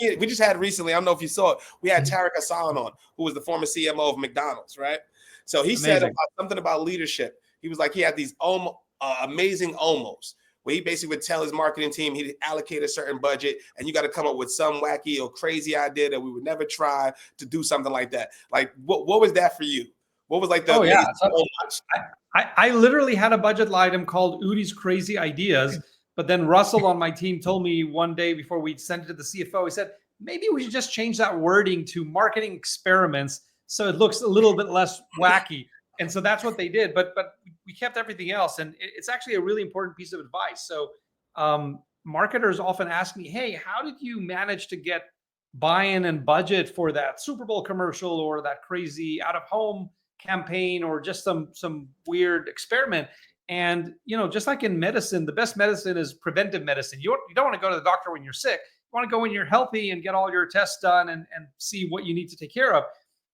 we just had recently, I don't know if you saw it, we had Mhm. Tariq Hassan on, who was the former CMO of McDonald's, right? So he said something about leadership. He was like, he had these amazing almost, where he basically would tell his marketing team he'd allocate a certain budget, and you got to come up with some wacky or crazy idea that we would never try to do something like that. Like, what was that for you? What was like the amazing almost? I literally had a budget item called Udi's Crazy Ideas, but then Russell on my team told me one day before we sent it to the CFO, he said, maybe we should just change that wording to marketing experiments so it looks a little bit less wacky. And so that's what they did. But we kept everything else. And it's actually a really important piece of advice. So marketers often ask me, hey, how did you manage to get buy-in and budget for that Super Bowl commercial or that crazy out-of-home campaign or just some weird experiment? And, just like in medicine, the best medicine is preventive medicine. You don't want to go to the doctor when you're sick. You want to go when you're healthy and get all your tests done and see what you need to take care of.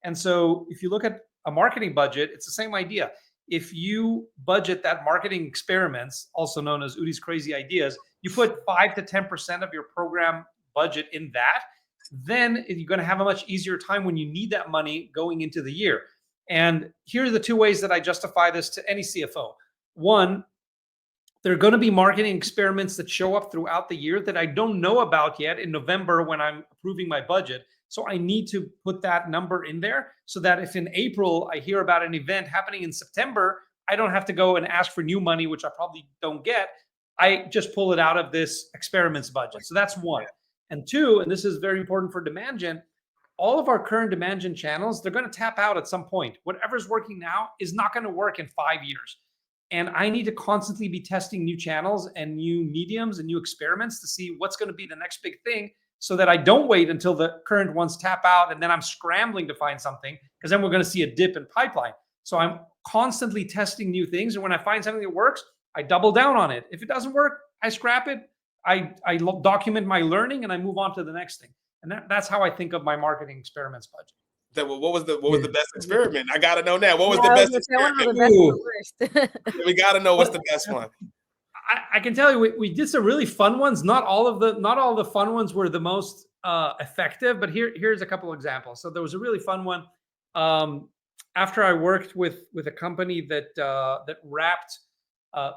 And so if you look at a marketing budget, it's the same idea. If you budget that marketing experiments, also known as Udi's Crazy Ideas, you put 5 to 10% of your program budget in that, then you're going to have a much easier time when you need that money going into the year. And here are the two ways that I justify this to any CFO. One, there are going to be marketing experiments that show up throughout the year that I don't know about yet in November when I'm approving my budget. So I need to put that number in there so that if in April I hear about an event happening in September, I don't have to go and ask for new money, which I probably don't get. I just pull it out of this experiments budget. So that's one. And two, and this is very important for demand gen, all of our current demand gen channels, they're going to tap out at some point. Whatever's working now is not going to work in 5 years. And I need to constantly be testing new channels and new mediums and new experiments to see what's going to be the next big thing so that I don't wait until the current ones tap out and then I'm scrambling to find something, because then we're going to see a dip in pipeline. So I'm constantly testing new things. And when I find something that works, I double down on it. If it doesn't work, I scrap it. I document my learning and I move on to the next thing. And that's how I think of my marketing experiments budget. What was the best experiment? I gotta know now. What was the best experiment? We gotta know what's the best one. I can tell you, we did some really fun ones. Not all of the fun ones were the most effective, but here's a couple of examples. So there was a really fun one. After I worked with a company that wrapped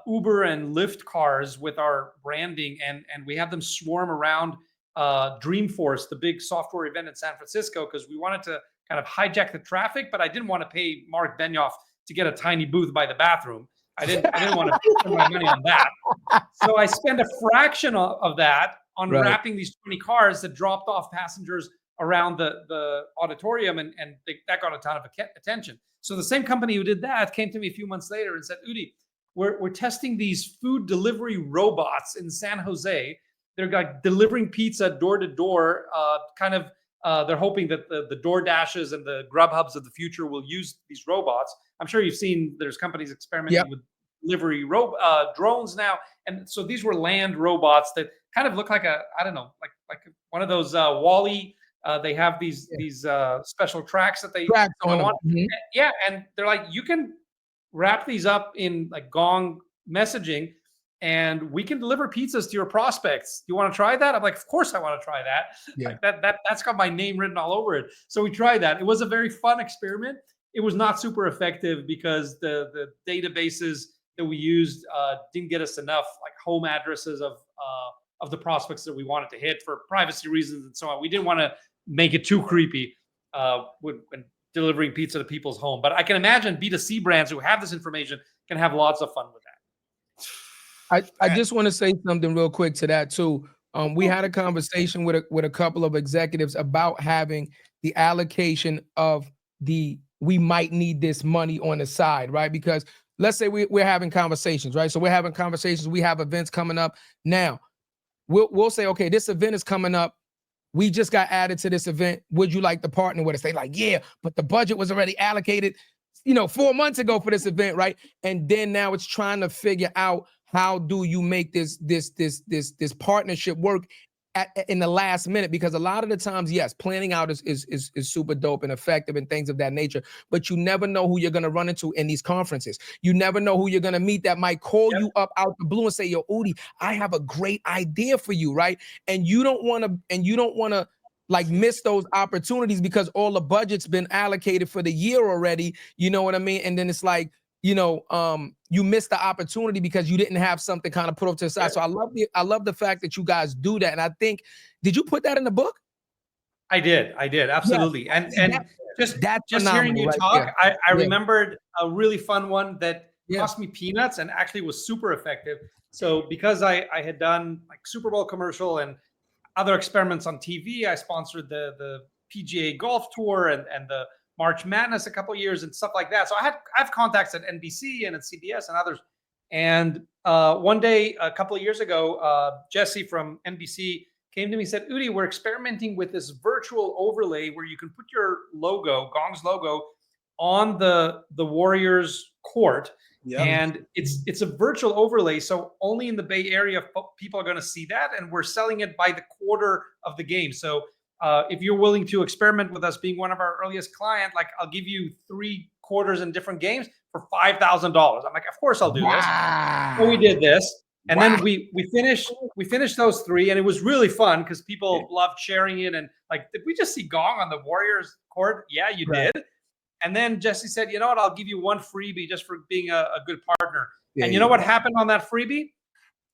Uber and Lyft cars with our branding, and we had them swarm around Dreamforce, the big software event in San Francisco, because we wanted to kind of hijack the traffic, but I didn't want to pay Mark Benioff to get a tiny booth by the bathroom. I didn't want to spend my money on that. So I spent a fraction of that on wrapping these 20 cars that dropped off passengers around the auditorium, and that got a ton of attention. So the same company who did that came to me a few months later and said, Udi, we're testing these food delivery robots in San Jose. They're like delivering pizza door to door, they're hoping that the DoorDashes and the Grubhubs of the future will use these robots. I'm sure you've seen there's companies experimenting with delivery drones now. And so these were land robots that kind of look like like one of those WALL-E. They have these special tracks that they go on. Mm-hmm. Yeah, and they're like, you can wrap these up in like Gong messaging, and we can deliver pizzas to your prospects. You want to try that? I'm like, of course I want to try that. Yeah. Like that's got my name written all over it. So we tried that. It was a very fun experiment. It was not super effective because the databases that we used didn't get us enough like home addresses of the prospects that we wanted to hit for privacy reasons and so on. We didn't want to make it too creepy when delivering pizza to people's home. But I can imagine B2C brands who have this information can have lots of fun with that. I just want to say something real quick to that too. We had a conversation with a couple of executives about having the allocation of we might need this money on the side, right? Because let's say we're having conversations, right? So we're having conversations. We have events coming up. Now, we'll say, okay, this event is coming up. We just got added to this event. Would you like to partner with us? They like, yeah, but the budget was already allocated, 4 months ago for this event, right? And then now it's trying to figure out how do you make this partnership work in the last minute? Because a lot of the times, yes, planning out is super dope and effective and things of that nature, but you never know who you're going to run into in these conferences. You never know who you're going to meet that might call you up out the blue and say, yo, Udi, I have a great idea for you, right? And you don't want to like miss those opportunities because all the budget's been allocated for the year already. You know what I mean? And then it's like, you miss the opportunity because you didn't have something kind of put off to the side. So I love the fact that you guys do that. And I think, did you put that in the book? I did, absolutely. Yes. And just hearing you talk, I remembered a really fun one that cost me peanuts and actually was super effective. So because I had done like Super Bowl commercial and other experiments on TV, I sponsored the PGA Golf Tour and the March Madness a couple of years and stuff like that. So I have contacts at NBC and at CBS and others. And one day, a couple of years ago, Jesse from NBC came to me and said, Udi, we're experimenting with this virtual overlay where you can put your logo, Gong's logo, on the Warriors court. Yep. And it's a virtual overlay. So only in the Bay Area, people are going to see that. And we're selling it by the quarter of the game. So if you're willing to experiment with us being one of our earliest clients, like I'll give you 3 quarters in different games for $5,000. I'm like, of course I'll do this. So we did this. And then we finished those 3, and it was really fun because people loved sharing it. And like, did we just see Gong on the Warriors court? Yeah, you did. And then Jesse said, you know what? I'll give you 1 freebie just for being a good partner. And you know what happened on that freebie?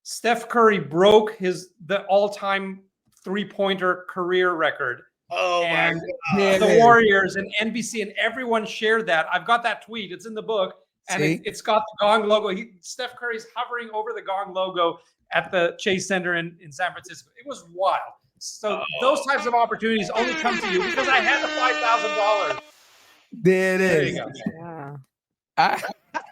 Steph Curry broke the all-time 3-pointer career record. Oh, and my God. The Warriors and NBC and everyone shared that. I've got that tweet. It's in the book. And it's got the Gong logo. Steph Curry's hovering over the Gong logo at the Chase Center in San Francisco. It was wild. So those types of opportunities only come to you because I had the $5,000. There it is. There you go. Yeah.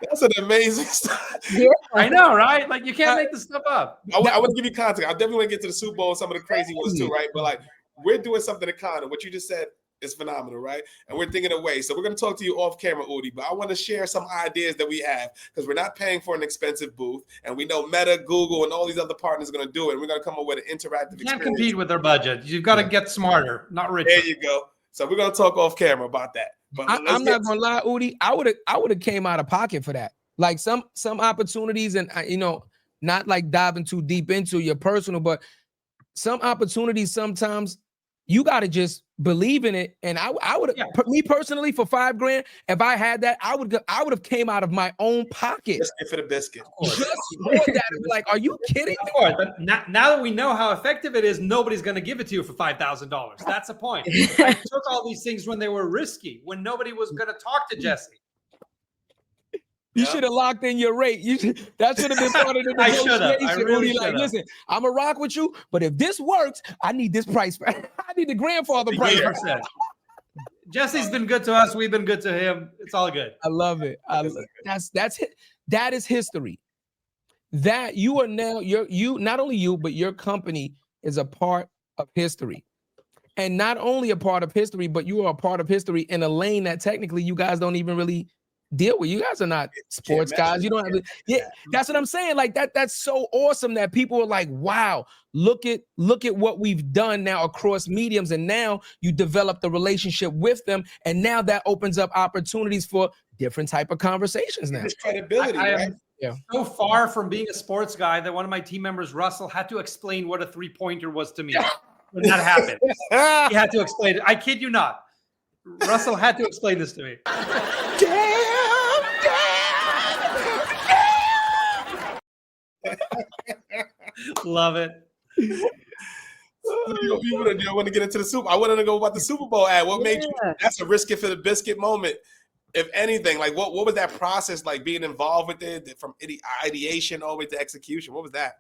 That's an amazing stuff. Yeah. I know, right? Like you can't make this stuff up. I want to give you context. I definitely want to get to the Super Bowl and some of the crazy ones too, right? But like we're doing something to kind of what you just said is phenomenal, right? And we're thinking of ways. So we're going to talk to you off camera, Udi, but I want to share some ideas that we have because we're not paying for an expensive booth, and we know Meta, Google, and all these other partners are going to do it. And we're going to come up with an interactive You can't experience. compete with their budget. You've got to get smarter, not richer. There you go. So we're going to talk off camera about that. But I'm not gonna lie, Udi. I would have came out of pocket for that. Like some opportunities, and not like diving too deep into your personal, but some opportunities sometimes you got to just believe in it. And I would me personally for $5,000, if I had that, I would have came out of my own pocket. Biscuit for the biscuit. Just for that. Like, are you kidding? Of course, but now that we know how effective it is, nobody's going to give it to you for $5,000. That's the point. I took all these things when they were risky, when nobody was going to talk to Jesse. You should have locked in your rate. That should have been part of the negotiation. I really like, listen, I'm gonna rock with you, but if this works, I need this price. I need the grandfather price. 100%. Jesse's been good to us. We've been good to him. It's all good. I love it. That is history. That you are now you not only you, but your company is a part of history. And not only a part of history, but you are a part of history in a lane that technically you guys don't even really deal with. You guys are not sports guys. You don't have to, that's what I'm saying. Like that's so awesome that people are like, wow, look at what we've done now across mediums. And now you develop the relationship with them. And now that opens up opportunities for different type of conversations now. It's credibility, right? So far from being a sports guy that one of my team members, Russell, had to explain what a 3-pointer was to me when that happened. He had to explain it. I kid you not. Russell had to explain this to me. Love it. You want to get into the Super? I wanted to go about the Super Bowl ad. What made you? That's a risk it for the biscuit moment. If anything, like what was that process like being involved with it from ideation all the way to execution? What was that?